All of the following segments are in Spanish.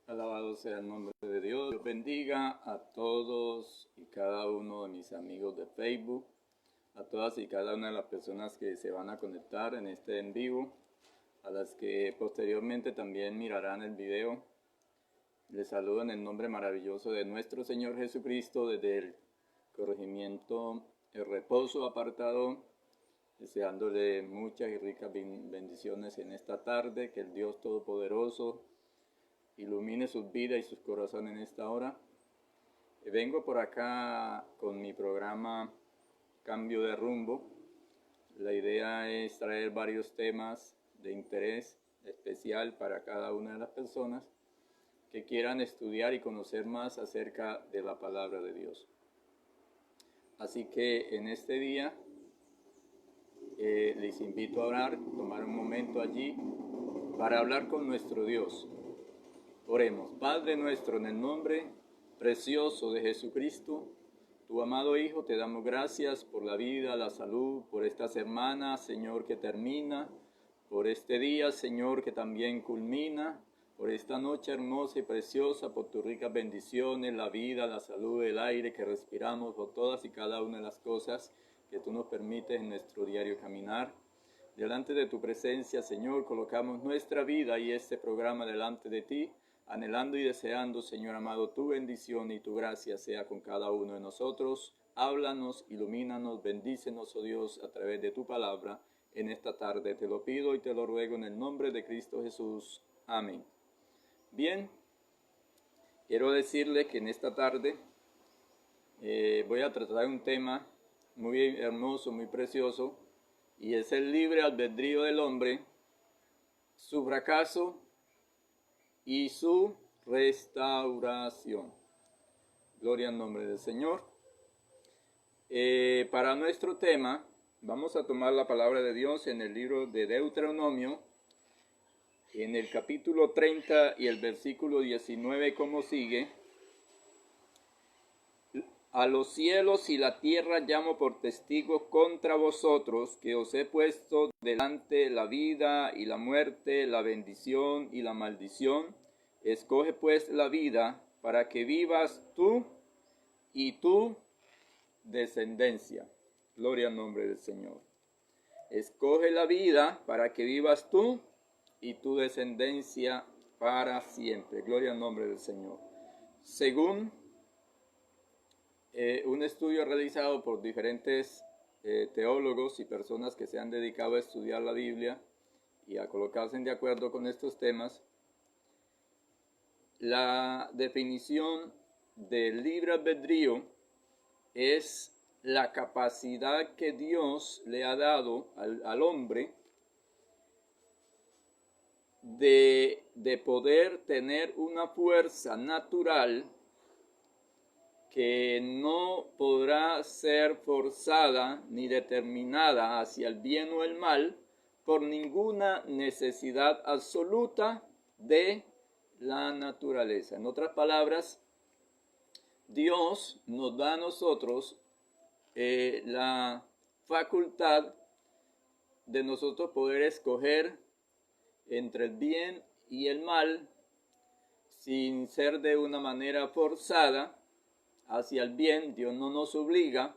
Alabado sea el nombre de Dios. Dios bendiga a todos y cada uno de mis amigos de Facebook, a todas y cada una de las personas que se van a conectar en este en vivo, a las que posteriormente también mirarán el video. Les saludo en el nombre maravilloso de nuestro Señor Jesucristo desde el corregimiento El Reposo Apartado, deseándole muchas y ricas bendiciones en esta tarde, que el Dios Todopoderoso ilumine sus vidas y sus corazones en esta hora. Vengo por acá con mi programa Cambio de Rumbo. La idea es traer varios temas de interés especial para cada una de las personas que quieran estudiar y conocer más acerca de la palabra de Dios. Así que en este día les invito a orar, tomar un momento allí para hablar con nuestro Dios. Oremos. Padre nuestro, en el nombre precioso de Jesucristo, tu amado Hijo, te damos gracias por la vida, la salud, por esta semana, Señor, que termina, por este día, Señor, que también culmina, por esta noche hermosa y preciosa, por tus ricas bendiciones, la vida, la salud, el aire que respiramos, por todas y cada una de las cosas que tú nos permites en nuestro diario caminar. Delante de tu presencia, Señor, colocamos nuestra vida y este programa delante de ti, anhelando y deseando, Señor amado, tu bendición y tu gracia sea con cada uno de nosotros. Háblanos, ilumínanos, bendícenos, oh Dios, a través de tu palabra en esta tarde. Te lo pido y te lo ruego en el nombre de Cristo Jesús. Amén. Bien, quiero decirle que en esta tarde voy a tratar un tema muy hermoso, muy precioso, y es el libre albedrío del hombre, su fracaso y su restauración. Gloria al nombre del Señor. Para nuestro tema vamos a tomar la palabra de Dios en el libro de Deuteronomio, en el capítulo 30 y el versículo 19, como sigue. A los cielos y la tierra llamo por testigos contra vosotros, que os he puesto delante la vida y la muerte, la bendición y la maldición. Escoge pues la vida para que vivas tú y tu descendencia. Gloria al nombre del Señor. Escoge la vida para que vivas tú y tu descendencia para siempre. Gloria al nombre del Señor. Según un estudio realizado por diferentes teólogos y personas que se han dedicado a estudiar la Biblia y a colocarse de acuerdo con estos temas, la definición del libre albedrío es la capacidad que Dios le ha dado al hombre de poder tener una fuerza natural que no podrá ser forzada ni determinada hacia el bien o el mal por ninguna necesidad absoluta de la naturaleza. En otras palabras, Dios nos da a nosotros la facultad de nosotros poder escoger entre el bien y el mal sin ser de una manera forzada hacia el bien. Dios no nos obliga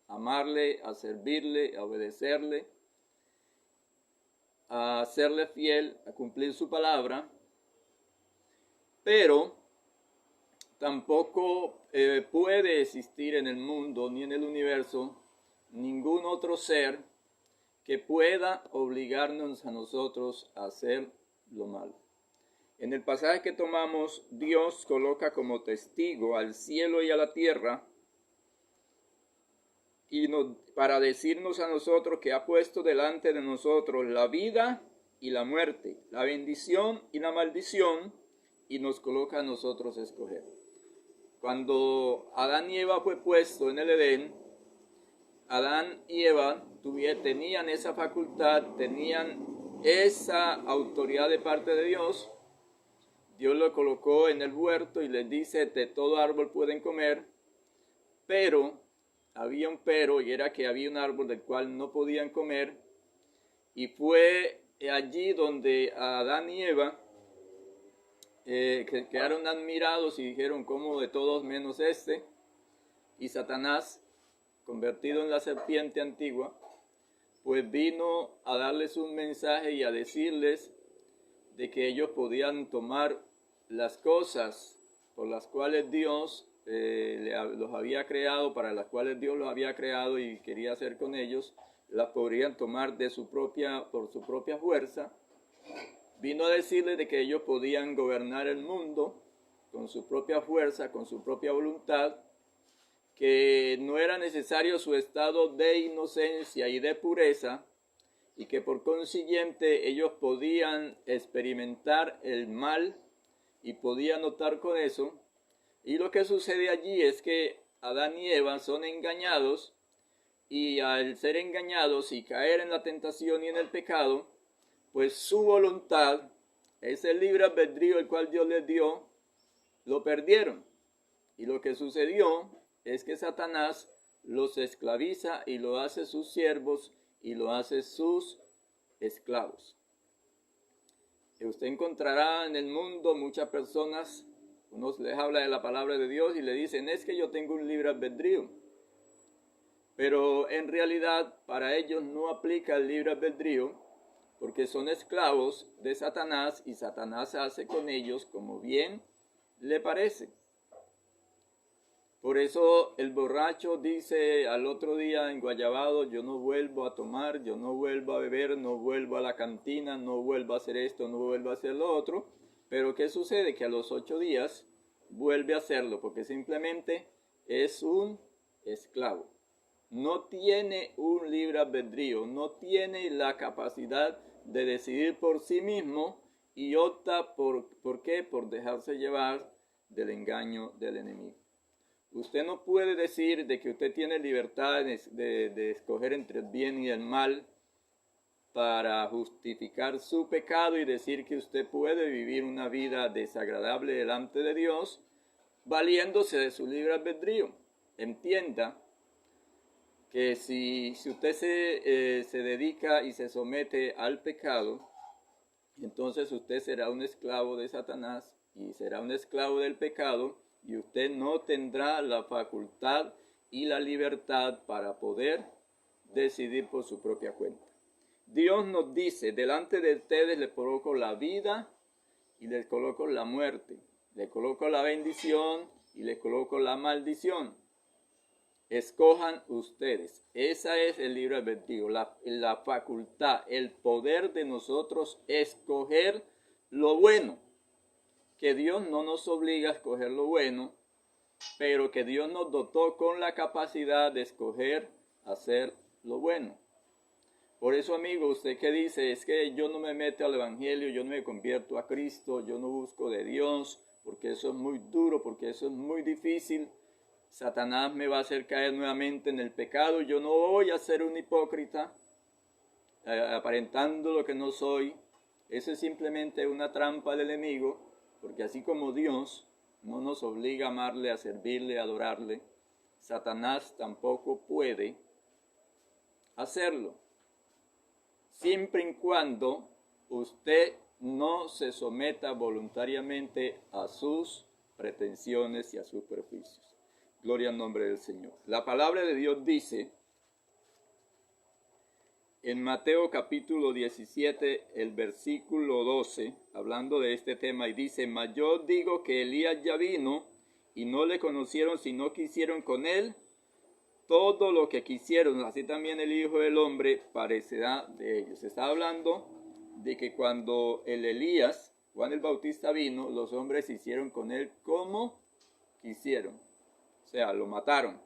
a amarle, a servirle, a obedecerle, a serle fiel, a cumplir su palabra, pero tampoco puede existir en el mundo ni en el universo ningún otro ser que pueda obligarnos a nosotros a hacer lo malo. En el pasaje que tomamos, Dios coloca como testigo al cielo y a la tierra para decirnos a nosotros que ha puesto delante de nosotros la vida y la muerte, la bendición y la maldición, y nos coloca a nosotros a escoger. Cuando Adán y Eva fue puesto en el Edén, Adán y Eva tenían esa facultad, tenían esa autoridad de parte de Dios. Dios lo colocó en el huerto y les dice: de todo árbol pueden comer, pero había un pero, y era que había un árbol del cual no podían comer, y fue allí donde Adán y Eva que quedaron admirados y dijeron, ¿cómo de todos menos este? Y Satanás, convertido en la serpiente antigua, pues vino a darles un mensaje y a decirles de que ellos podían tomar las cosas por las cuales Dios los había creado, para las cuales Dios los había creado y quería hacer con ellos, las podrían tomar por su propia fuerza. Vino a decirles de que ellos podían gobernar el mundo con su propia fuerza, con su propia voluntad, que no era necesario su estado de inocencia y de pureza, y que por consiguiente ellos podían experimentar el mal y podían notar con eso. Y lo que sucede allí es que Adán y Eva son engañados, y al ser engañados y caer en la tentación y en el pecado, pues su voluntad, ese libre albedrío el cual Dios les dio, lo perdieron. Y lo que sucedió es que Satanás los esclaviza y lo hace sus siervos y lo hace sus esclavos. Y usted encontrará en el mundo muchas personas, unos les habla de la palabra de Dios y le dicen, es que yo tengo un libre albedrío. Pero en realidad para ellos no aplica el libre albedrío, porque son esclavos de Satanás y Satanás hace con ellos como bien le parece. Por eso el borracho dice al otro día en Guayabado, yo no vuelvo a tomar, yo no vuelvo a beber, no vuelvo a la cantina, no vuelvo a hacer esto, no vuelvo a hacer lo otro. Pero ¿qué sucede? Que a los 8 días vuelve a hacerlo, porque simplemente es un esclavo. No tiene un libre albedrío, no tiene la capacidad de decidir por sí mismo y opta ¿por qué? Por dejarse llevar del engaño del enemigo. Usted no puede decir de que usted tiene libertad de escoger entre el bien y el mal para justificar su pecado y decir que usted puede vivir una vida desagradable delante de Dios valiéndose de su libre albedrío. Entienda que si usted se dedica y se somete al pecado, entonces usted será un esclavo de Satanás y será un esclavo del pecado, y usted no tendrá la facultad y la libertad para poder decidir por su propia cuenta. Dios nos dice, delante de ustedes les coloco la vida y les coloco la muerte, les coloco la bendición y les coloco la maldición. Escojan ustedes. Esa es el libre albedrío, la facultad, el poder de nosotros escoger lo bueno. Que Dios no nos obliga a escoger lo bueno, pero que Dios nos dotó con la capacidad de escoger hacer lo bueno. Por eso, amigo, usted que dice, es que yo no me meto al evangelio, yo no me convierto a Cristo, yo no busco de Dios, porque eso es muy duro, porque eso es muy difícil. Satanás me va a hacer caer nuevamente en el pecado, yo no voy a ser un hipócrita, aparentando lo que no soy. Eso es simplemente una trampa del enemigo, porque así como Dios no nos obliga a amarle, a servirle, a adorarle, Satanás tampoco puede hacerlo, siempre y cuando usted no se someta voluntariamente a sus pretensiones y a sus prejuicios. Gloria al nombre del Señor. La palabra de Dios dice en Mateo capítulo 17, el versículo 12, hablando de este tema, y dice, mas yo digo que Elías ya vino y no le conocieron, sino que hicieron con él todo lo que quisieron, así también el Hijo del Hombre parecerá de ellos. Está hablando de que cuando el Elías, Juan el Bautista vino, los hombres hicieron con él como quisieron. O sea, lo mataron.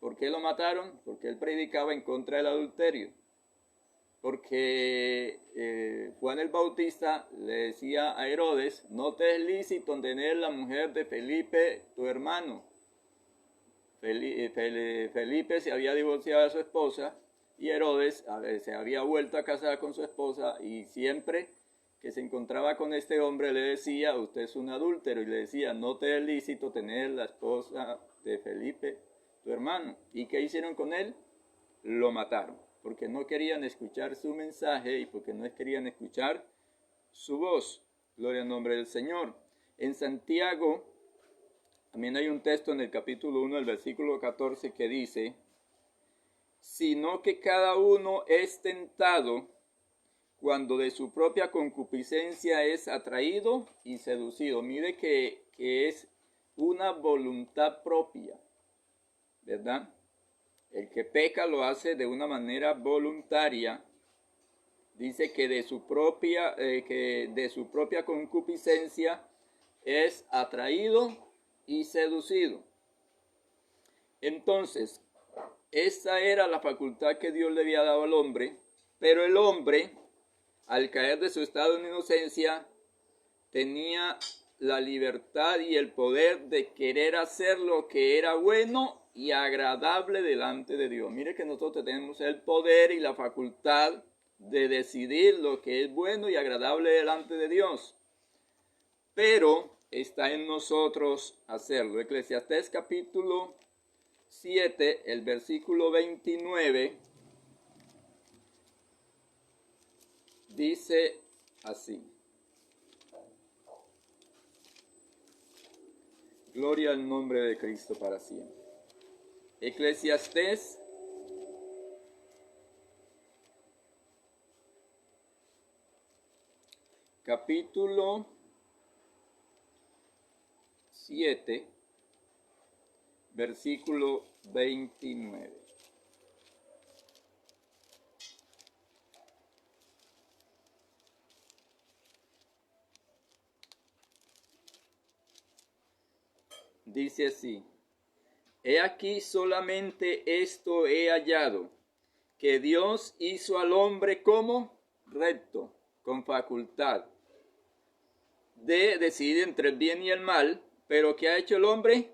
¿Por qué lo mataron? Porque él predicaba en contra del adulterio. Porque Juan el Bautista le decía a Herodes, no te es lícito tener la mujer de Felipe, tu hermano. Felipe se había divorciado de su esposa y Herodes se había vuelto a casar con su esposa, y siempre que se encontraba con este hombre le decía, usted es un adúltero, y le decía, no te es lícito tener la esposa de Felipe, tu hermano. ¿Y qué hicieron con él? Lo mataron, porque no querían escuchar su mensaje y porque no querían escuchar su voz. Gloria al nombre del Señor. En Santiago, también hay un texto en el capítulo 1, el versículo 14, que dice, sino que cada uno es tentado cuando de su propia concupiscencia es atraído y seducido. Mire que es una voluntad propia, ¿verdad? El que peca lo hace de una manera voluntaria. Dice que de su propia concupiscencia es atraído y seducido. Entonces, esa era la facultad que Dios le había dado al hombre, pero el hombre, al caer de su estado de inocencia, tenía la libertad y el poder de querer hacer lo que era bueno y agradable delante de Dios. Mire que nosotros tenemos el poder y la facultad de decidir lo que es bueno y agradable delante de Dios, pero está en nosotros hacerlo. Eclesiastés capítulo 7, el versículo 29, dice así. Gloria al nombre de Cristo para siempre. Eclesiastés capítulo 7, versículo 29. Dice así: he aquí solamente esto he hallado, que Dios hizo al hombre como recto, con facultad de decidir entre el bien y el mal. Pero ¿qué ha hecho el hombre?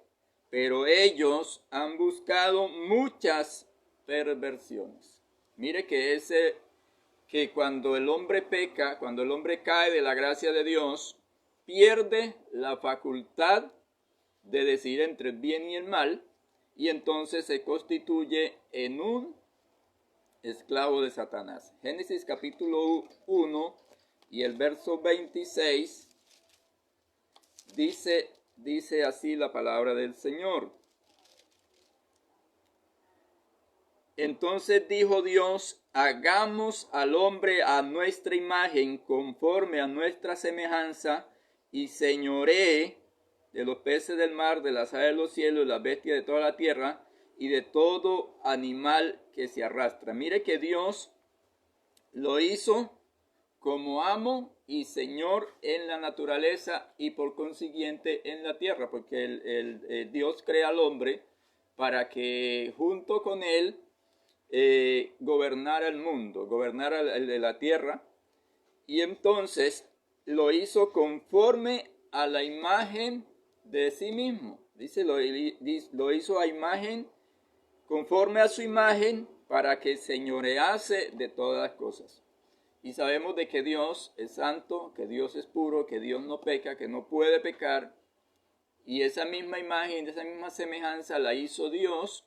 Pero ellos han buscado muchas perversiones. Mire que cuando el hombre peca, cuando el hombre cae de la gracia de Dios, pierde la facultad de decidir entre el bien y el mal, y entonces se constituye en un esclavo de Satanás. Génesis capítulo 1 y el verso 26 dice así la palabra del Señor. Entonces dijo Dios: hagamos al hombre a nuestra imagen, conforme a nuestra semejanza, y señoree de los peces del mar, de las aves de los cielos, de las bestias de toda la tierra, y de todo animal que se arrastra. Mire que Dios lo hizo como amo y señor en la naturaleza y por consiguiente en la tierra, porque el Dios crea al hombre para que junto con él gobernara el mundo, gobernara el de la tierra, y entonces lo hizo conforme a la imagen de sí mismo. Dice, lo hizo a imagen, conforme a su imagen, para que señorease de todas las cosas. Y sabemos de que Dios es santo, que Dios es puro, que Dios no peca, que no puede pecar. Y esa misma imagen, esa misma semejanza la hizo Dios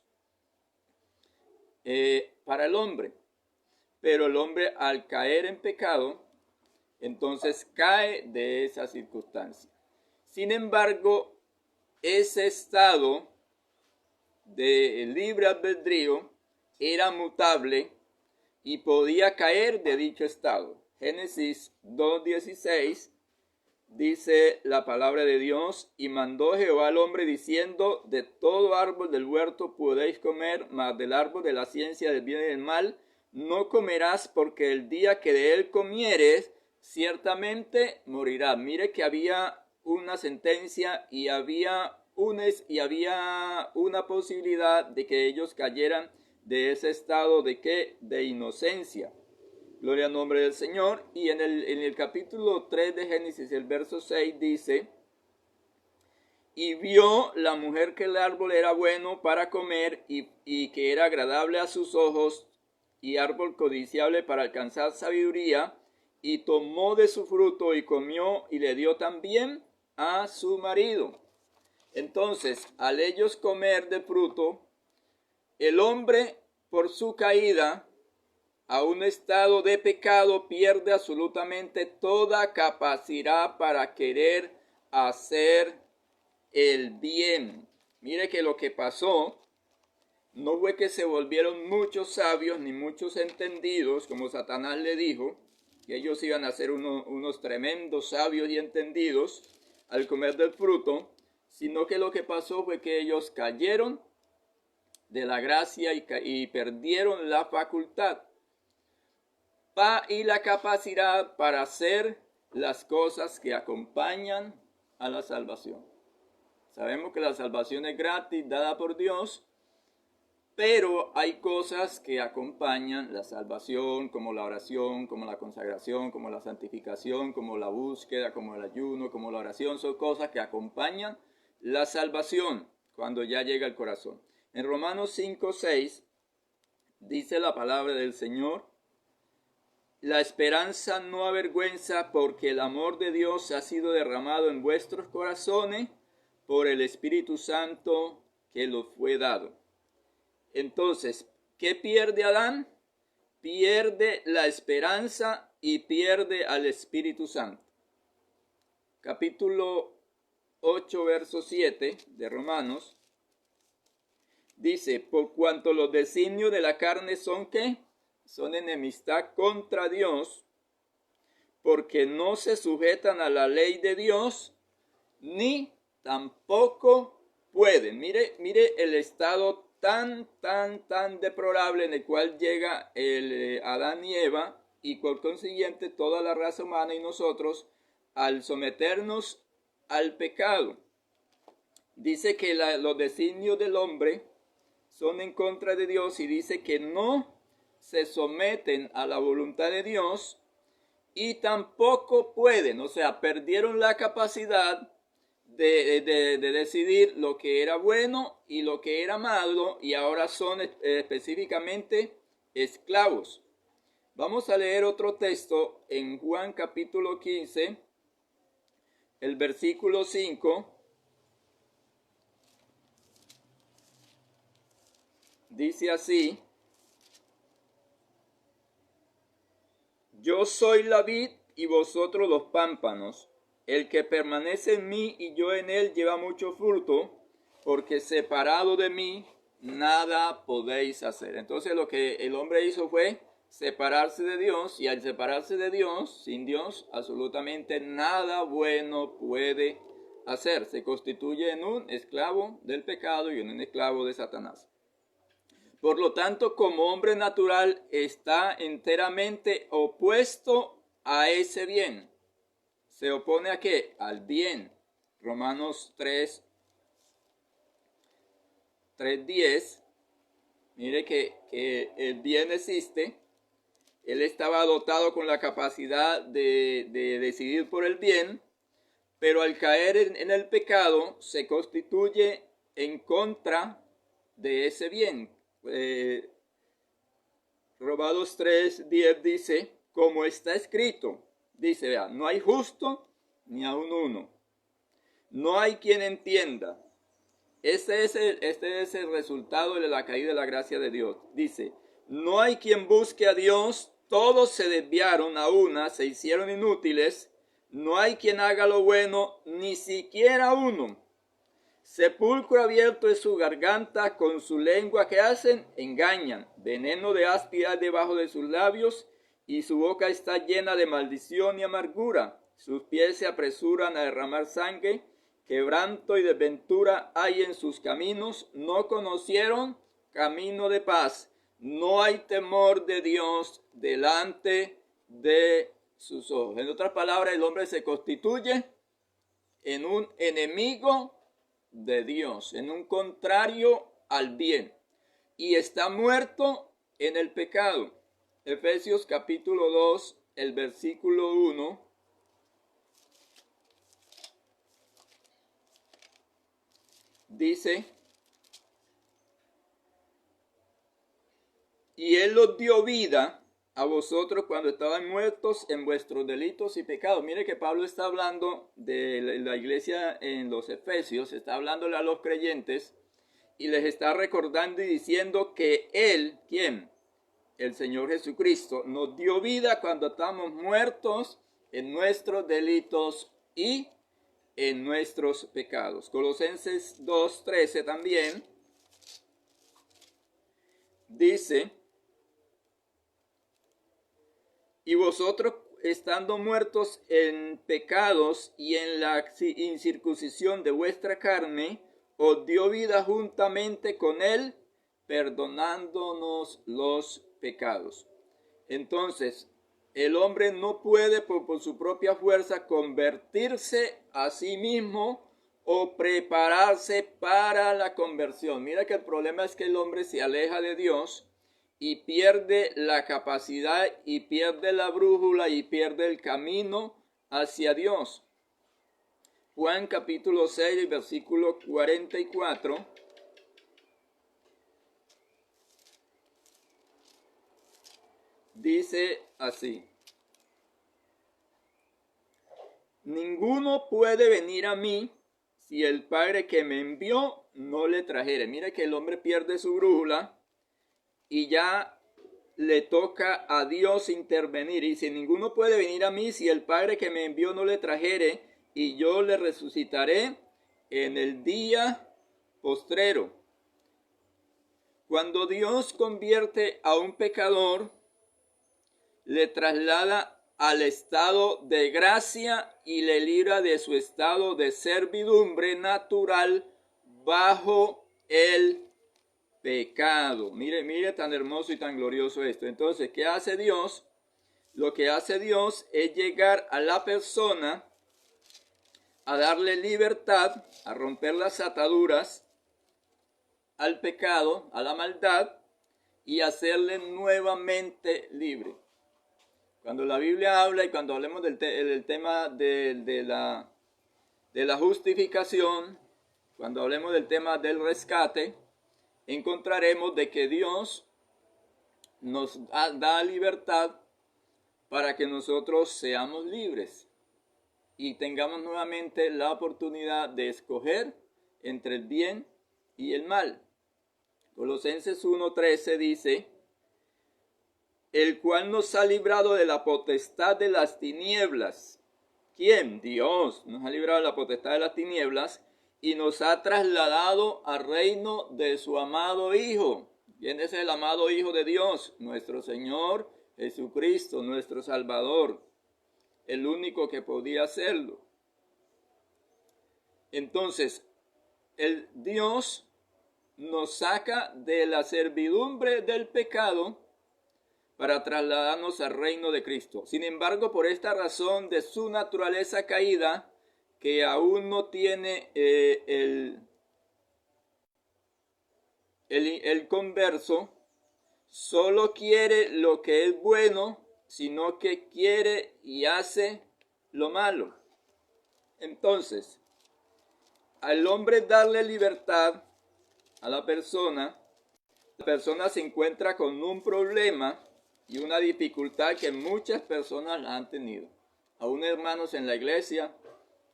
para el hombre. Pero el hombre, al caer en pecado, entonces cae de esa circunstancia. Sin embargo, ese estado de libre albedrío era mutable y podía caer de dicho estado. Génesis 2:16 dice la palabra de Dios: y mandó Jehová al hombre diciendo: de todo árbol del huerto podéis comer, mas del árbol de la ciencia del bien y del mal no comerás, porque el día que de él comieres, ciertamente morirás. Mire que había una sentencia y había una posibilidad de que ellos cayeran de ese estado de ¿qué? De inocencia. Gloria al nombre del Señor. Y en el capítulo 3 de Génesis, el verso 6 dice: y vio la mujer que el árbol era bueno para comer y que era agradable a sus ojos, y árbol codiciable para alcanzar sabiduría, y tomó de su fruto y comió, y le dio también a su marido. Entonces, al ellos comer de fruto, el hombre, por su caída, a un estado de pecado, pierde absolutamente toda capacidad para querer hacer el bien. Mire que lo que pasó no fue que se volvieron muchos sabios ni muchos entendidos, como Satanás le dijo, que ellos iban a ser unos tremendos sabios y entendidos al comer del fruto, sino que lo que pasó fue que ellos cayeron de la gracia y perdieron la facultad y la capacidad para hacer las cosas que acompañan a la salvación. Sabemos que la salvación es gratis, dada por Dios, pero hay cosas que acompañan la salvación, como la oración, como la consagración, como la santificación, como la búsqueda, como el ayuno, como la oración. Son cosas que acompañan la salvación cuando ya llega al corazón. En Romanos 5:6 dice la palabra del Señor: la esperanza no avergüenza, porque el amor de Dios ha sido derramado en vuestros corazones por el Espíritu Santo que lo fue dado. Entonces, ¿qué pierde Adán? Pierde la esperanza y pierde al Espíritu Santo. Capítulo 8, verso 7 de Romanos dice: por cuanto los designios de la carne son ¿qué? Son enemistad contra Dios, porque no se sujetan a la ley de Dios, ni tampoco pueden. Mire el estado tan deplorable en el cual llega Adán y Eva, y por consiguiente toda la raza humana y nosotros, al someternos al pecado. Dice que los designios del hombre son en contra de Dios, y dice que no se someten a la voluntad de Dios y tampoco pueden, o sea, perdieron la capacidad de decidir lo que era bueno y lo que era malo, y ahora son específicamente esclavos. Vamos a leer otro texto en Juan capítulo 15, el versículo 5. Dice así: yo soy la vid y vosotros los pámpanos. El que permanece en mí y yo en él lleva mucho fruto, porque separado de mí nada podéis hacer. Entonces lo que el hombre hizo fue separarse de Dios, y al separarse de Dios, sin Dios, absolutamente nada bueno puede hacer. Se constituye en un esclavo del pecado y en un esclavo de Satanás. Por lo tanto, como hombre natural, está enteramente opuesto a ese bien. ¿Se opone a qué? Al bien. Romanos 3:10. Mire que el bien existe. Él estaba dotado con la capacidad de decidir por el bien, pero al caer en el pecado se constituye en contra de ese bien. Romanos 3:10 dice: como está escrito, dice, vea, no hay justo ni aun uno, no hay quien entienda. Este es el resultado de la caída de la gracia de Dios. Dice: no hay quien busque a Dios, todos se desviaron a una, se hicieron inútiles, no hay quien haga lo bueno, ni siquiera uno. Sepulcro abierto es su garganta, con su lengua que hacen, engañan, veneno de áspida debajo de sus labios, y su boca está llena de maldición y amargura. Sus pies se apresuran a derramar sangre, quebranto y desventura hay en sus caminos, no conocieron camino de paz. No hay temor de Dios delante de sus ojos. En otras palabras, el hombre se constituye en un enemigo de Dios, en un contrario al bien, y está muerto en el pecado. Efesios capítulo 2, el versículo 1. Dice: y Él los dio vida a vosotros cuando estaban muertos en vuestros delitos y pecados. Mire que Pablo está hablando de la iglesia en los Efesios, está hablándole a los creyentes y les está recordando y diciendo que Él, ¿quién? el Señor Jesucristo, nos dio vida cuando estábamos muertos en nuestros delitos y en nuestros pecados. Colosenses 2:13 también dice: y vosotros, estando muertos en pecados y en la incircuncisión de vuestra carne, os dio vida juntamente con él, perdonándonos los pecados. Entonces, el hombre no puede por su propia fuerza convertirse a sí mismo o prepararse para la conversión. Mira que el problema es que el hombre se aleja de Dios y pierde la capacidad y pierde la brújula y pierde el camino hacia Dios. Juan capítulo 6, versículo 44. Dice así: ninguno puede venir a mí si el Padre que me envió no le trajere. Mira que el hombre pierde su brújula y ya le toca a Dios intervenir. Y si ninguno puede venir a mí si el Padre que me envió no le trajere, y yo le resucitaré en el día postrero. Cuando Dios convierte a un pecador, le traslada al estado de gracia y le libra de su estado de servidumbre natural bajo el pecado. Mire tan hermoso y tan glorioso esto. Entonces, ¿qué hace Dios? Lo que hace Dios es llegar a la persona, a darle libertad, a romper las ataduras al pecado, a la maldad, y hacerle nuevamente libre. Cuando la Biblia habla y cuando hablemos del tema de la justificación, cuando hablemos del tema del rescate, encontraremos de que Dios nos da libertad para que nosotros seamos libres y tengamos nuevamente la oportunidad de escoger entre el bien y el mal. Colosenses 1:13 dice: el cual nos ha librado de la potestad de las tinieblas. ¿Quién? Dios nos ha librado de la potestad de las tinieblas y nos ha trasladado al reino de su amado Hijo. ¿Quién es el amado Hijo de Dios? Nuestro Señor Jesucristo, nuestro Salvador, el único que podía hacerlo. Entonces, el Dios nos saca de la servidumbre del pecado para trasladarnos al reino de Cristo. Sin embargo, por esta razón de su naturaleza caída, que aún no tiene el converso, solo quiere lo que es bueno, sino que quiere y hace lo malo. Entonces, al hombre darle libertad a la persona se encuentra con un problema y una dificultad que muchas personas han tenido. Aún hermanos en la iglesia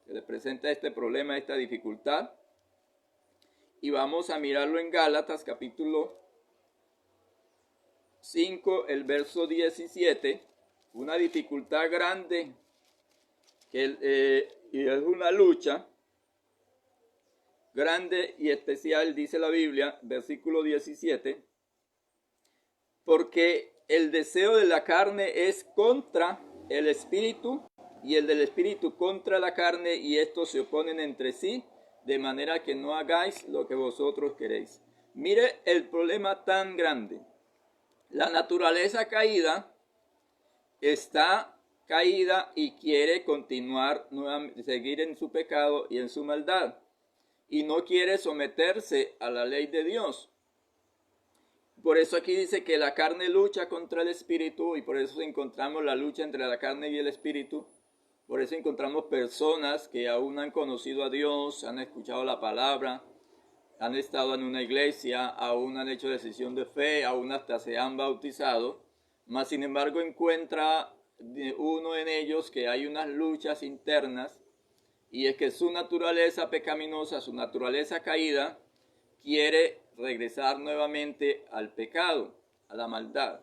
se les presenta este problema, esta dificultad. Y vamos a mirarlo en Gálatas capítulo 5, el verso 17. Una dificultad grande y es una lucha grande y especial, dice la Biblia, versículo 17. Porque el deseo de la carne es contra el espíritu y el del espíritu contra la carne, y estos se oponen entre sí, de manera que no hagáis lo que vosotros queréis. Mire el problema tan grande. La naturaleza caída está caída y quiere continuar, seguir en su pecado y en su maldad, y no quiere someterse a la ley de Dios. Por eso aquí dice que la carne lucha contra el espíritu, y por eso encontramos la lucha entre la carne y el espíritu. Por eso encontramos personas que aún han conocido a Dios, han escuchado la palabra, han estado en una iglesia, aún han hecho decisión de fe, aún hasta se han bautizado, mas sin embargo encuentra uno en ellos que hay unas luchas internas, y es que su naturaleza pecaminosa, su naturaleza caída, quiere regresar nuevamente al pecado, a la maldad.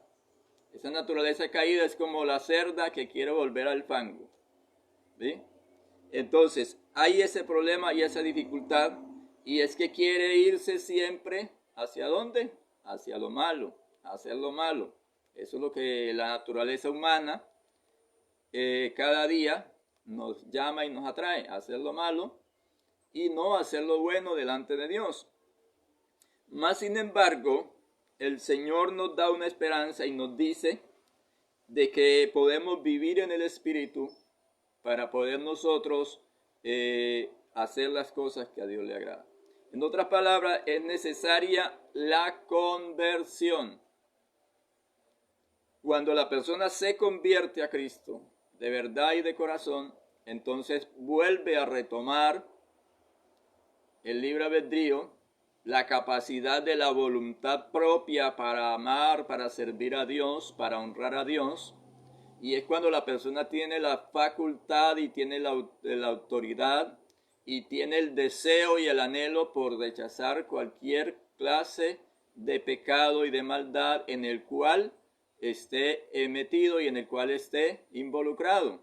Esa naturaleza caída es como la cerda que quiere volver al fango. ¿Sí? Entonces, hay ese problema y esa dificultad, y es que quiere irse siempre ¿hacia dónde? Hacia lo malo, hacer lo malo. Eso es lo que la naturaleza humana cada día nos llama y nos atrae, a hacer lo malo y no hacer lo bueno delante de Dios. Más sin embargo, el Señor nos da una esperanza y nos dice de que podemos vivir en el Espíritu para poder nosotros hacer las cosas que a Dios le agrada. En otras palabras, es necesaria la conversión. Cuando la persona se convierte a Cristo, de verdad y de corazón, entonces vuelve a retomar el libre albedrío, la capacidad de la voluntad propia para amar, para servir a Dios, para honrar a Dios. Y es cuando la persona tiene la facultad y tiene la autoridad y tiene el deseo y el anhelo por rechazar cualquier clase de pecado y de maldad en el cual esté metido y en el cual esté involucrado,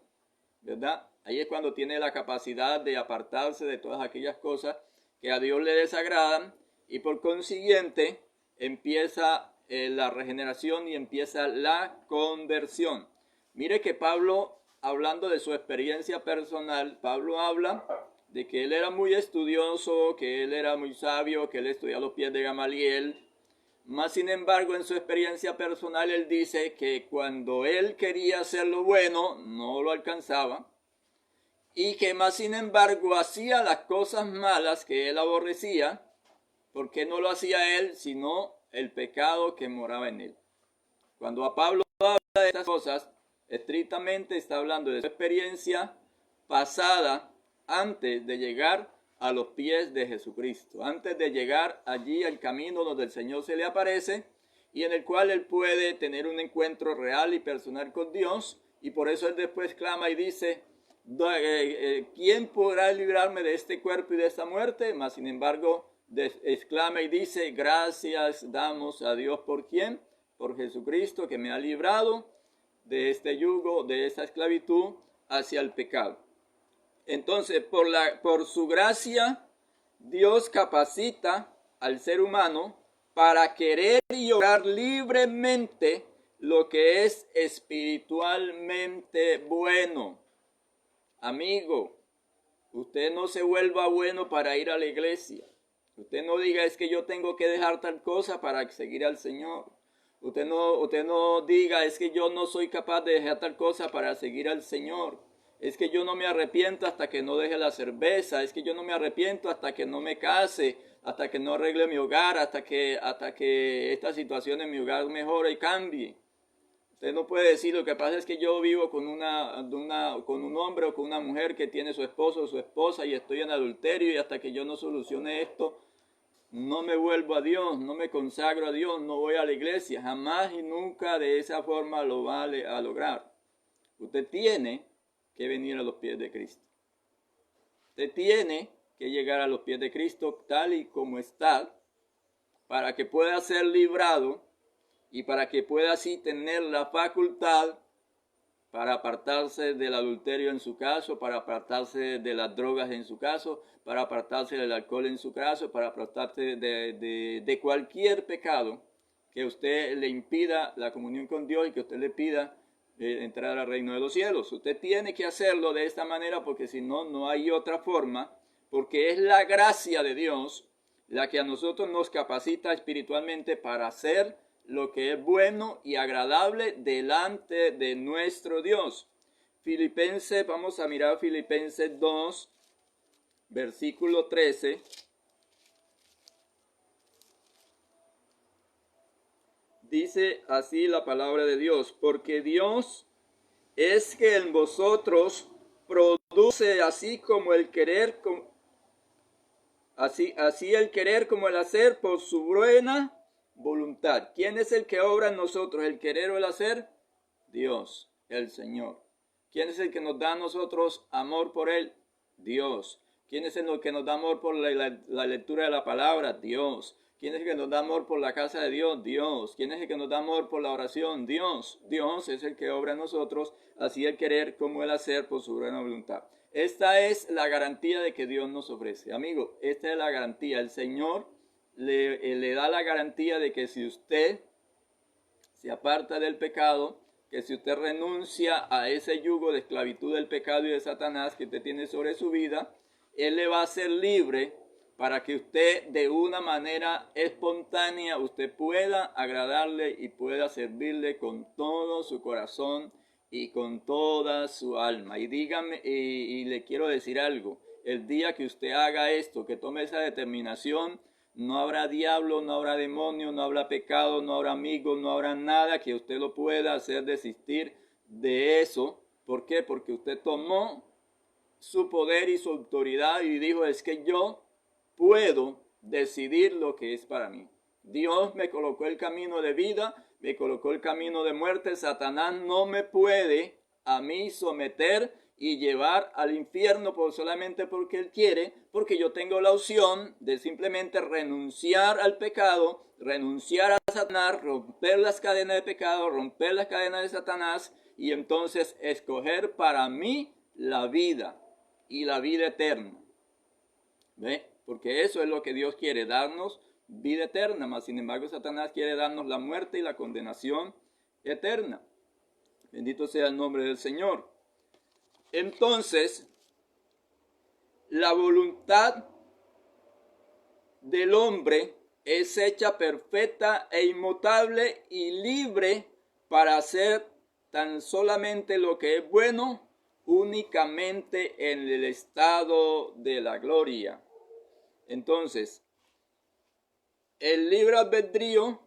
¿verdad? Ahí es cuando tiene la capacidad de apartarse de todas aquellas cosas que a Dios le desagradan, y por consiguiente empieza la regeneración y empieza la conversión. Mire que Pablo, hablando de su experiencia personal, Pablo habla de que él era muy estudioso, que él era muy sabio, que él estudió a los pies de Gamaliel. Más sin embargo, en su experiencia personal, él dice que cuando él quería hacer lo bueno, no lo alcanzaba. Y que más sin embargo, hacía las cosas malas que él aborrecía, porque no lo hacía él, sino el pecado que moraba en él. Cuando a Pablo habla de estas cosas, estrictamente está hablando de su experiencia pasada antes de llegar a los pies de Jesucristo, antes de llegar allí al camino donde el Señor se le aparece y en el cual él puede tener un encuentro real y personal con Dios, y por eso él después clama y dice: ¿quién podrá librarme de este cuerpo y de esta muerte? Mas sin embargo exclama y dice: gracias damos a Dios. ¿Por quién? Por Jesucristo, que me ha librado de este yugo, de esta esclavitud hacia el pecado. Entonces, por su gracia, Dios capacita al ser humano para querer y obrar libremente lo que es espiritualmente bueno. Amigo, usted no se vuelva bueno para ir a la iglesia. Usted no diga: es que yo tengo que dejar tal cosa para seguir al Señor. Usted no diga: es que yo no soy capaz de dejar tal cosa para seguir al Señor. Es que yo no me arrepiento hasta que no deje la cerveza. Es que yo no me arrepiento hasta que no me case, hasta que no arregle mi hogar, hasta que esta situación en mi hogar mejore y cambie. Usted no puede decir: lo que pasa es que yo vivo con un hombre o con una mujer que tiene su esposo o su esposa y estoy en adulterio, y hasta que yo no solucione esto, no me vuelvo a Dios, no me consagro a Dios, no voy a la iglesia. Jamás y nunca de esa forma lo va a lograr. Usted tiene que venir a los pies de Cristo. Usted tiene que llegar a los pies de Cristo tal y como está, para que pueda ser librado y para que pueda así tener la facultad para apartarse del adulterio en su caso, para apartarse de las drogas en su caso, para apartarse del alcohol en su caso, para apartarse de cualquier pecado que usted le impida la comunión con Dios y que usted le pida entrar al reino de los cielos. Usted tiene que hacerlo de esta manera, porque si no, no hay otra forma, porque es la gracia de Dios la que a nosotros nos capacita espiritualmente para hacer lo que es bueno y agradable delante de nuestro Dios. Filipenses, vamos a mirar Filipenses 2, versículo 13. Dice así la palabra de Dios: porque Dios es que en vosotros produce así como el querer, así el querer como el hacer por su buena voluntad. ¿Quién es el que obra en nosotros el querer o el hacer? Dios, el Señor. ¿Quién es el que nos da a nosotros amor por Él? Dios. ¿Quién es el que nos da amor por la lectura de la palabra? Dios. ¿Quién es el que nos da amor por la casa de Dios? Dios. ¿Quién es el que nos da amor por la oración? Dios. Dios es el que obra en nosotros, así el querer como el hacer por su buena voluntad. Esta es la garantía de que Dios nos ofrece. Amigo, esta es la garantía. El Señor le da la garantía de que si usted se aparta del pecado, que si usted renuncia a ese yugo de esclavitud del pecado y de Satanás que usted tiene sobre su vida, Él le va a hacer libre para que usted de una manera espontánea usted pueda agradarle y pueda servirle con todo su corazón y con toda su alma. Y dígame, y le quiero decir algo, el día que usted haga esto, que tome esa determinación, no habrá diablo, no habrá demonio, no habrá pecado, no habrá amigos, no habrá nada que usted lo pueda hacer desistir de eso. ¿Por qué? Porque usted tomó su poder y su autoridad y dijo, es que yo puedo decidir lo que es para mí. Dios me colocó el camino de vida, me colocó el camino de muerte. Satanás no me puede a mí someter y llevar al infierno solamente porque Él quiere, porque yo tengo la opción de simplemente renunciar al pecado, renunciar a Satanás, romper las cadenas de pecado, romper las cadenas de Satanás y entonces escoger para mí la vida y la vida eterna. ¿Ve? Porque eso es lo que Dios quiere, darnos vida eterna, mas sin embargo Satanás quiere darnos la muerte y la condenación eterna. Bendito sea el nombre del Señor. Entonces, la voluntad del hombre es hecha perfecta e inmutable y libre para hacer tan solamente lo que es bueno, únicamente en el estado de la gloria. Entonces, el libre albedrío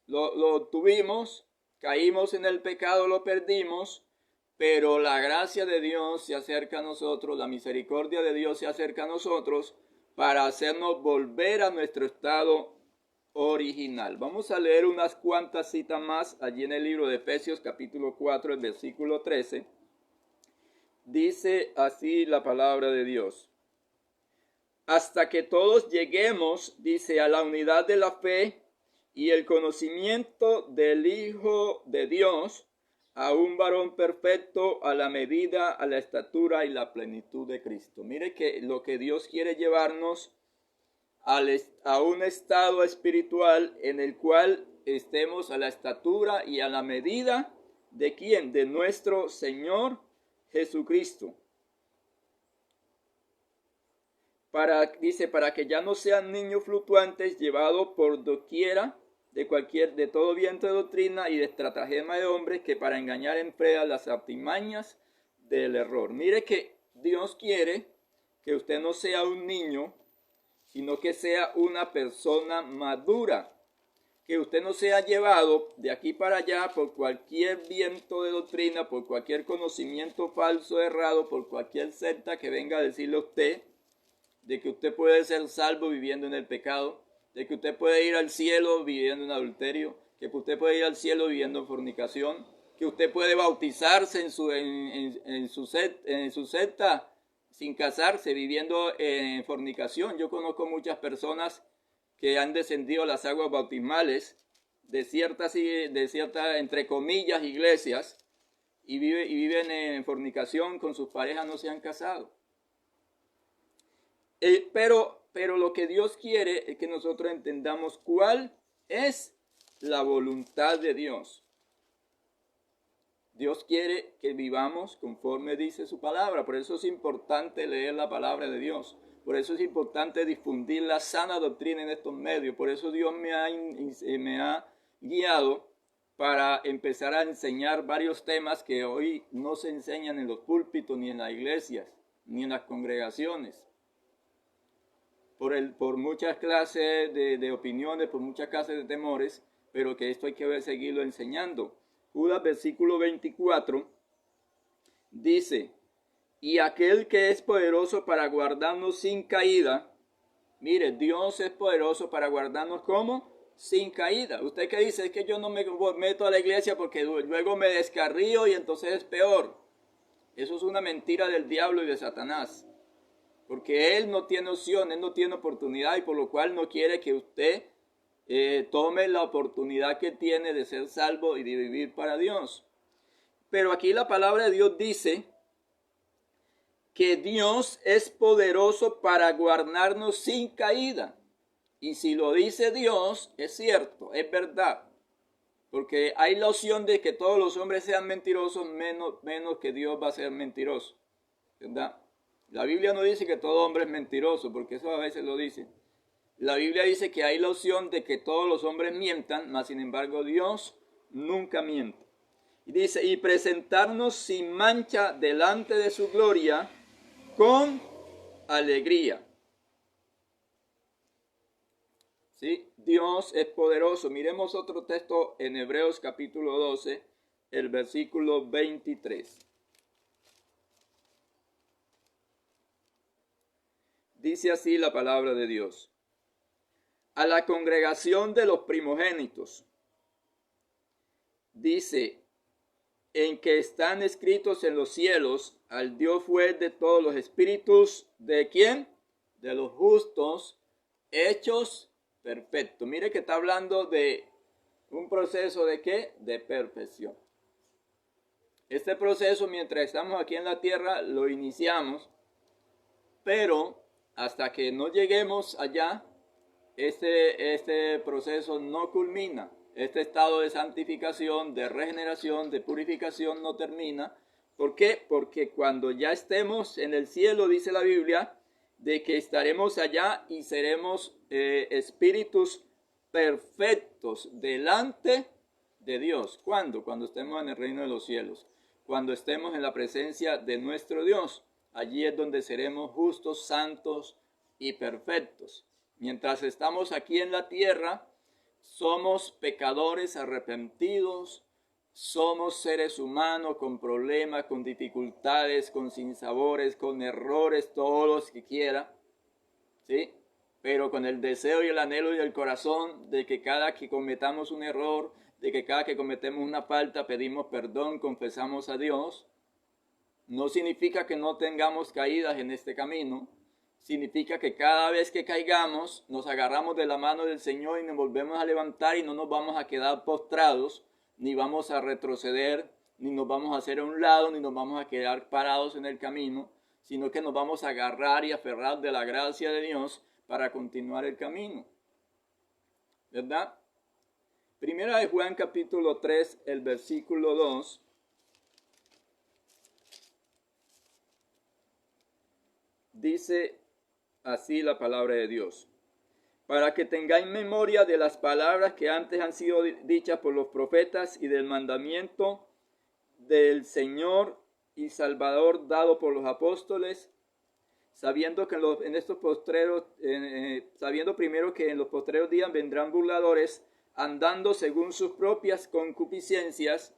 lo tuvimos, caímos en el pecado, lo perdimos, pero la gracia de Dios se acerca a nosotros, la misericordia de Dios se acerca a nosotros para hacernos volver a nuestro estado original. Vamos a leer unas cuantas citas más allí en el libro de Efesios capítulo 4, el versículo 13. Dice así la palabra de Dios. Hasta que todos lleguemos, dice, a la unidad de la fe y el conocimiento del Hijo de Dios, a un varón perfecto, a la medida, a la estatura y la plenitud de Cristo. Mire que lo que Dios quiere llevarnos a un estado espiritual en el cual estemos a la estatura y a la medida de ¿quién? De nuestro Señor Jesucristo. Dice, para que ya no sean niños fluctuantes llevados por doquiera de todo viento de doctrina y de estratagema de hombres que para engañar emplean las artimañas del error. Mire que Dios quiere que usted no sea un niño, sino que sea una persona madura. Que usted no sea llevado de aquí para allá por cualquier viento de doctrina, por cualquier conocimiento falso, errado, por cualquier secta que venga a decirle a usted de que usted puede ser salvo viviendo en el pecado, de que usted puede ir al cielo viviendo en adulterio, que usted puede ir al cielo viviendo en fornicación, que usted puede bautizarse en su secta sin casarse, viviendo en fornicación. Yo conozco muchas personas que han descendido a las aguas bautismales de ciertas, entre comillas, iglesias y viven en fornicación con sus parejas, no se han casado. Pero lo que Dios quiere es que nosotros entendamos cuál es la voluntad de Dios. Dios quiere que vivamos conforme dice su palabra. Por eso es importante leer la palabra de Dios. Por eso es importante difundir la sana doctrina en estos medios. Por eso Dios me ha guiado para empezar a enseñar varios temas que hoy no se enseñan en los púlpitos, ni en las iglesias, ni en las congregaciones. Por muchas clases de opiniones, por muchas clases de temores, pero que esto hay que seguirlo enseñando. Judas, versículo 24, dice, y aquel que es poderoso para guardarnos sin caída, mire, Dios es poderoso para guardarnos ¿cómo? Sin caída. ¿Usted qué dice? Es que yo no me meto a la iglesia porque luego me descarrío y entonces es peor. Eso es una mentira del diablo y de Satanás. Porque Él no tiene opción, Él no tiene oportunidad y por lo cual no quiere que usted tome la oportunidad que tiene de ser salvo y de vivir para Dios. Pero aquí la palabra de Dios dice que Dios es poderoso para guardarnos sin caída. Y si lo dice Dios, es cierto, es verdad. Porque hay la opción de que todos los hombres sean mentirosos, menos que Dios va a ser mentiroso, ¿verdad? La Biblia no dice que todo hombre es mentiroso, porque eso a veces lo dice. La Biblia dice que hay la opción de que todos los hombres mientan, mas sin embargo Dios nunca miente. Y dice, y presentarnos sin mancha delante de su gloria con alegría. ¿Sí? Dios es poderoso. Miremos otro texto en Hebreos capítulo 12, el versículo 23. Dice así la palabra de Dios. A la congregación de los primogénitos, dice, en que están escritos en los cielos, al Dios juez de todos los espíritus, ¿de quién? De los justos, hechos perfectos. Mire que está hablando de un proceso de ¿qué? De perfección. Este proceso, mientras estamos aquí en la tierra, lo iniciamos, pero hasta que no lleguemos allá, este proceso no culmina. Este estado de santificación, de regeneración, de purificación no termina. ¿Por qué? Porque cuando ya estemos en el cielo, dice la Biblia, de que estaremos allá y seremos espíritus perfectos delante de Dios. ¿Cuándo? Cuando estemos en el reino de los cielos. Cuando estemos en la presencia de nuestro Dios. Allí es donde seremos justos, santos y perfectos. Mientras estamos aquí en la tierra, somos pecadores arrepentidos, somos seres humanos con problemas, con dificultades, con sinsabores, con errores, todos los que quiera, ¿sí? Pero con el deseo y el anhelo y el corazón de que cada que cometamos un error, de que cada que cometemos una falta pedimos perdón, confesamos a Dios. No significa que no tengamos caídas en este camino. Significa que cada vez que caigamos nos agarramos de la mano del Señor y nos volvemos a levantar y no nos vamos a quedar postrados, ni vamos a retroceder, ni nos vamos a hacer a un lado, ni nos vamos a quedar parados en el camino, sino que nos vamos a agarrar y aferrar de la gracia de Dios para continuar el camino. ¿Verdad? Primera de Juan capítulo 3, el versículo 2. Dice así la palabra de Dios. Para que tengáis memoria de las palabras que antes han sido dichas por los profetas y del mandamiento del Señor y Salvador dado por los apóstoles, sabiendo que sabiendo primero que en los postreros días vendrán burladores, andando según sus propias concupiscencias,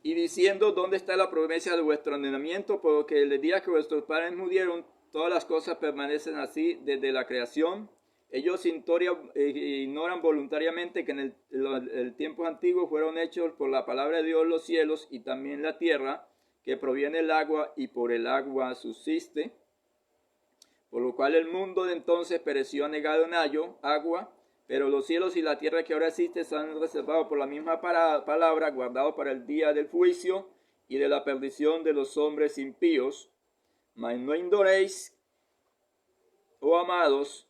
y diciendo, ¿dónde está la promesa de vuestro ordenamiento? Porque el día que vuestros padres murieron, todas las cosas permanecen así desde la creación. Ellos ignoran voluntariamente que en el tiempos antiguos fueron hechos por la palabra de Dios los cielos y también la tierra, que proviene del agua y por el agua subsiste. Por lo cual el mundo de entonces pereció anegado en agua, pero los cielos y la tierra que ahora existen están reservados por la misma palabra, guardados para el día del juicio y de la perdición de los hombres impíos. Mas no ignoréis, oh amados,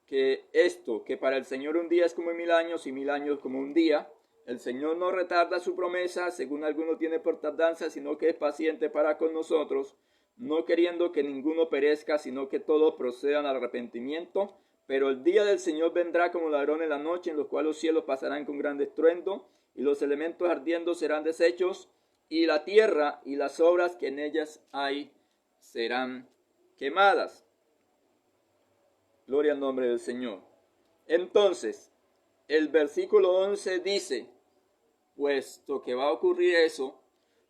que para el Señor un día es como 1000 años y 1000 años como un día. El Señor no retarda su promesa, según alguno tiene por tardanza, sino que es paciente para con nosotros, no queriendo que ninguno perezca, sino que todos procedan al arrepentimiento. Pero el día del Señor vendrá como ladrón en la noche, en los cuales los cielos pasarán con gran estruendo, y los elementos ardiendo serán deshechos, y la tierra y las obras que en ellas hay serán quemadas. Gloria al nombre del Señor. Entonces, el versículo 11 dice, puesto que va a ocurrir eso,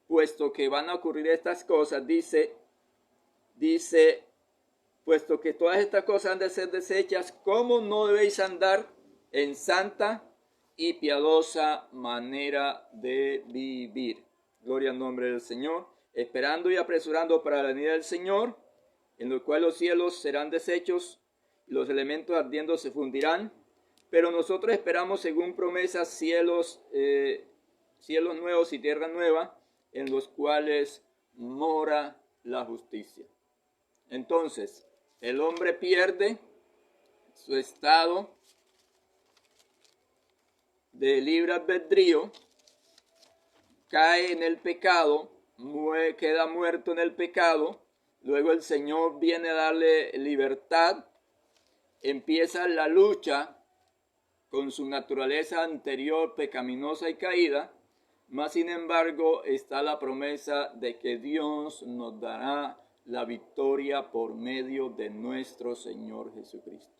puesto que van a ocurrir estas cosas, dice, puesto que todas estas cosas han de ser deshechas, ¿cómo no debéis andar en santa y piadosa manera de vivir? Gloria al nombre del Señor, esperando y apresurando para la venida del Señor, en lo cual los cielos serán deshechos y los elementos ardiendo se fundirán, pero nosotros esperamos según promesas cielos nuevos y tierra nueva, en los cuales mora la justicia. Entonces, el hombre pierde su estado de libre albedrío, cae en el pecado, queda muerto en el pecado, luego el Señor viene a darle libertad, empieza la lucha con su naturaleza anterior pecaminosa y caída, mas sin embargo está la promesa de que Dios nos dará la victoria por medio de nuestro Señor Jesucristo.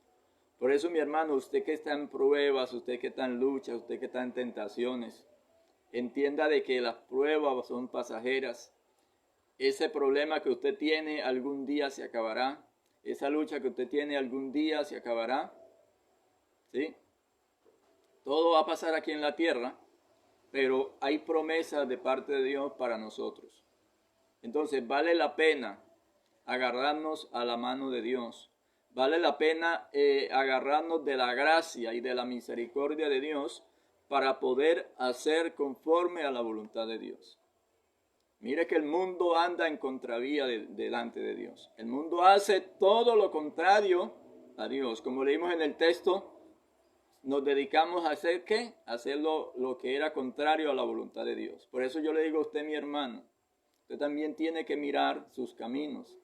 Por eso, mi hermano, usted que está en pruebas, usted que está en luchas, usted que está en tentaciones, entienda de que las pruebas son pasajeras. Ese problema que usted tiene algún día se acabará. Esa lucha que usted tiene algún día se acabará. ¿Sí? Todo va a pasar aquí en la tierra, pero hay promesas de parte de Dios para nosotros. Entonces vale la pena agarrarnos a la mano de Dios. Vale la pena agarrarnos de la gracia y de la misericordia de Dios para poder hacer conforme a la voluntad de Dios. Mire que el mundo anda en contravía delante de Dios. El mundo hace todo lo contrario a Dios. Como leímos en el texto, nos dedicamos a hacer ¿qué? A hacer lo que era contrario a la voluntad de Dios. Por eso yo le digo a usted, mi hermano, usted también tiene que mirar sus caminos.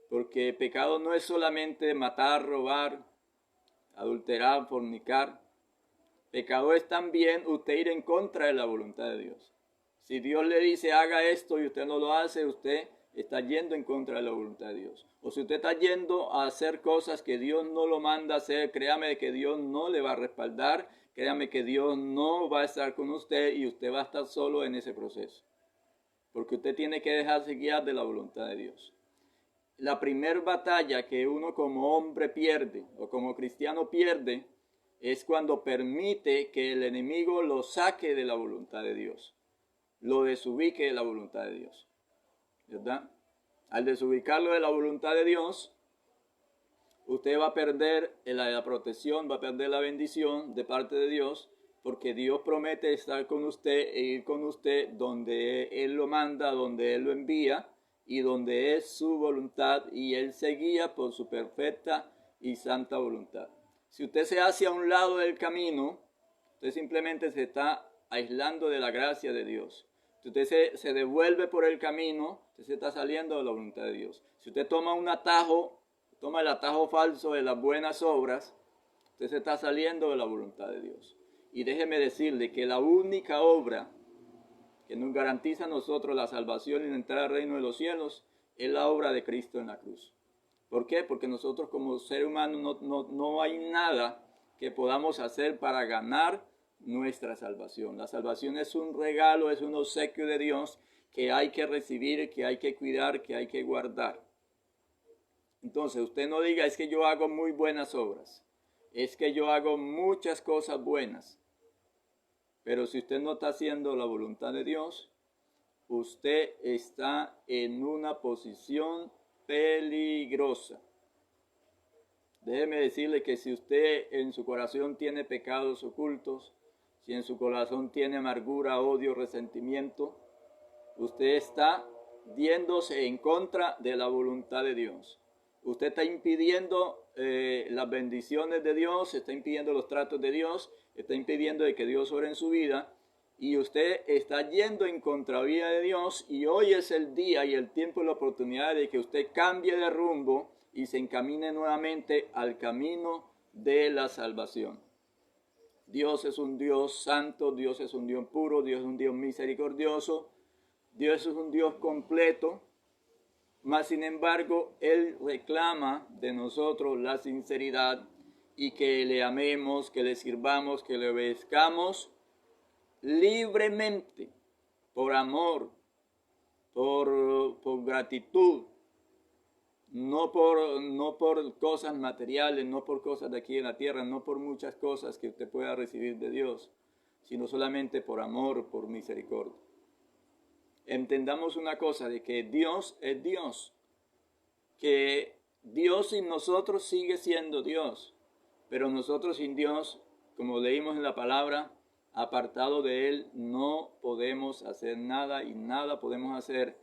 Porque pecado no es solamente matar, robar, adulterar, fornicar. Pecado es también usted ir en contra de la voluntad de Dios. Si Dios le dice haga esto y usted no lo hace, usted está yendo en contra de la voluntad de Dios. O si usted está yendo a hacer cosas que Dios no lo manda a hacer, créame que Dios no le va a respaldar, créame que Dios no va a estar con usted y usted va a estar solo en ese proceso. Porque usted tiene que dejarse guiar de la voluntad de Dios. La primera batalla que uno como hombre pierde o como cristiano pierde es cuando permite que el enemigo lo saque de la voluntad de Dios, lo desubique de la voluntad de Dios, ¿verdad? Al desubicarlo de la voluntad de Dios, usted va a perder la protección, va a perder la bendición de parte de Dios, porque Dios promete estar con usted e ir con usted donde Él lo manda, donde Él lo envía, y donde es su voluntad, y Él se guía por su perfecta y santa voluntad. Si usted se hace a un lado del camino, usted simplemente se está aislando de la gracia de Dios. Si usted se devuelve por el camino, usted se está saliendo de la voluntad de Dios. Si usted toma un atajo, toma el atajo falso de las buenas obras, usted se está saliendo de la voluntad de Dios. Y déjeme decirle que la única obra que nos garantiza a nosotros la salvación y la entrada al reino de los cielos es la obra de Cristo en la cruz. ¿Por qué? Porque nosotros como ser humano no hay nada que podamos hacer para ganar nuestra salvación. La salvación es un regalo, es un obsequio de Dios que hay que recibir, que hay que cuidar, que hay que guardar. Entonces usted no diga es que yo hago muy buenas obras, es que yo hago muchas cosas buenas. Pero si usted no está haciendo la voluntad de Dios, usted está en una posición peligrosa. Déjeme decirle que si usted en su corazón tiene pecados ocultos, si en su corazón tiene amargura, odio, resentimiento, usted está yéndose en contra de la voluntad de Dios. Usted está impidiendo las bendiciones de Dios, está impidiendo los tratos de Dios, está impidiendo de que Dios obre en su vida y usted está yendo en contravía de Dios y hoy es el día y el tiempo y la oportunidad de que usted cambie de rumbo y se encamine nuevamente al camino de la salvación. Dios es un Dios santo, Dios es un Dios puro, Dios es un Dios misericordioso, Dios es un Dios completo. Mas sin embargo, Él reclama de nosotros la sinceridad y que le amemos, que le sirvamos, que le obedezcamos libremente, por amor, por gratitud, no por cosas materiales, no por cosas de aquí en la tierra, no por muchas cosas que usted pueda recibir de Dios, sino solamente por amor, por misericordia. Entendamos una cosa, de que Dios es Dios. que Dios sin nosotros sigue siendo Dios, pero nosotros sin Dios, como leímos en la palabra, apartado de Él no podemos hacer nada y nada podemos hacer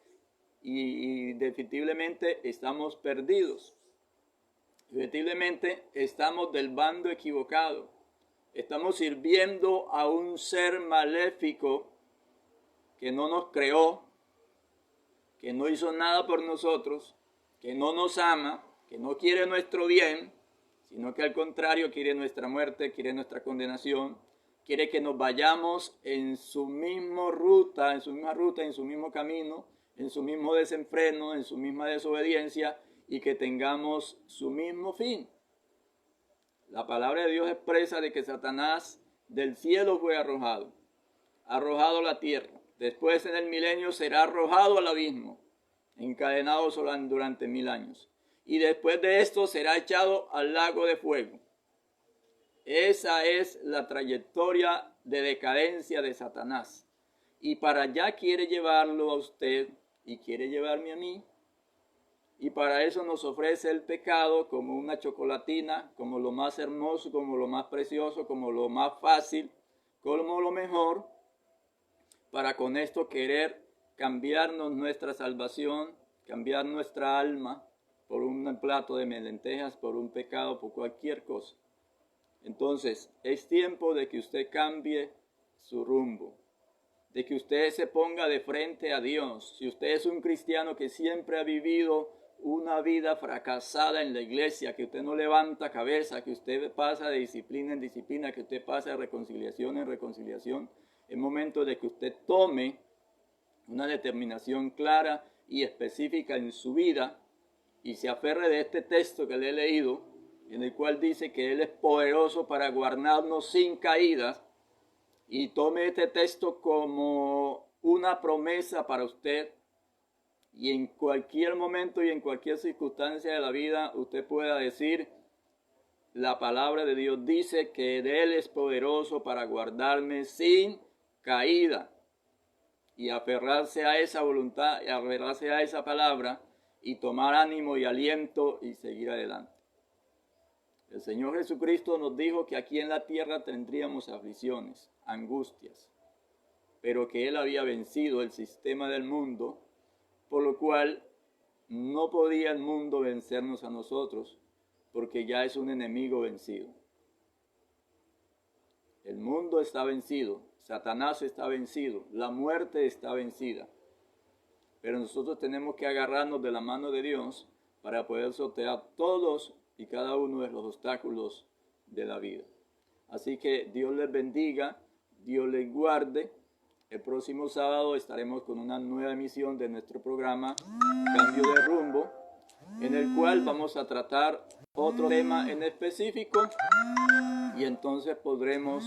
y definitivamente estamos perdidos. Definitivamente estamos del bando equivocado. Estamos sirviendo a un ser maléfico que no nos creó, que no hizo nada por nosotros, que no nos ama, que no quiere nuestro bien, sino que al contrario quiere nuestra muerte, quiere nuestra condenación, quiere que nos vayamos en su misma ruta, en su mismo camino, en su mismo desenfreno, en su misma desobediencia y que tengamos su mismo fin. La palabra de Dios expresa de que Satanás del cielo fue arrojado a la tierra. Después en el milenio será arrojado al abismo, encadenado durante 1000 años. Y después de esto será echado al lago de fuego. Esa es la trayectoria de decadencia de Satanás. Y para allá quiere llevarlo a usted y quiere llevarme a mí. Y para eso nos ofrece el pecado como una chocolatina, como lo más hermoso, como lo más precioso, como lo más fácil, como lo mejor, para con esto querer cambiarnos nuestra salvación, cambiar nuestra alma por un plato de lentejas, por un pecado, por cualquier cosa. Entonces, es tiempo de que usted cambie su rumbo, de que usted se ponga de frente a Dios. Si usted es un cristiano que siempre ha vivido una vida fracasada en la iglesia, que usted no levanta cabeza, que usted pasa de disciplina en disciplina, que usted pasa de reconciliación en reconciliación, es momento de que usted tome una determinación clara y específica en su vida y se aferre de este texto que le he leído, en el cual dice que Él es poderoso para guardarnos sin caídas, y tome este texto como una promesa para usted, y en cualquier momento y en cualquier circunstancia de la vida usted pueda decir: la palabra de Dios dice que Él es poderoso para guardarme sin caída, y aferrarse a esa voluntad, y aferrarse a esa palabra, y tomar ánimo y aliento y seguir adelante. El Señor Jesucristo nos dijo que aquí en la tierra tendríamos aflicciones, angustias, pero que Él había vencido el sistema del mundo, por lo cual no podía el mundo vencernos a nosotros, porque ya es un enemigo vencido. El mundo está vencido, Satanás está vencido, la muerte está vencida. Pero nosotros tenemos que agarrarnos de la mano de Dios para poder sortear todos y cada uno de los obstáculos de la vida. Así que Dios les bendiga, Dios les guarde. El próximo sábado estaremos con una nueva emisión de nuestro programa Cambio de Rumbo, en el cual vamos a tratar otro tema en específico y entonces podremos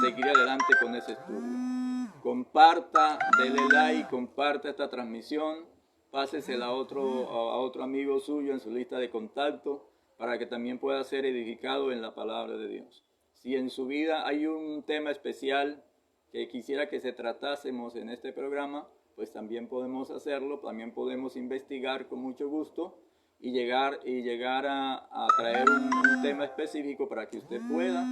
seguir adelante con ese estudio. Comparta, dele like, comparta esta transmisión, pásesela a otro amigo suyo en su lista de contacto para que también pueda ser edificado en la palabra de Dios. Si en su vida hay un tema especial que quisiera que se tratásemos en este programa, pues también podemos hacerlo, también podemos investigar con mucho gusto y llegar a traer un tema específico para que usted pueda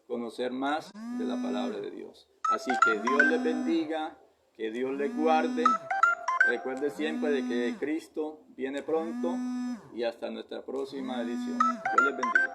conocer más de la palabra de Dios. Así que Dios les bendiga, que Dios les guarde. Recuerde siempre de que Cristo viene pronto y hasta nuestra próxima edición. Dios les bendiga.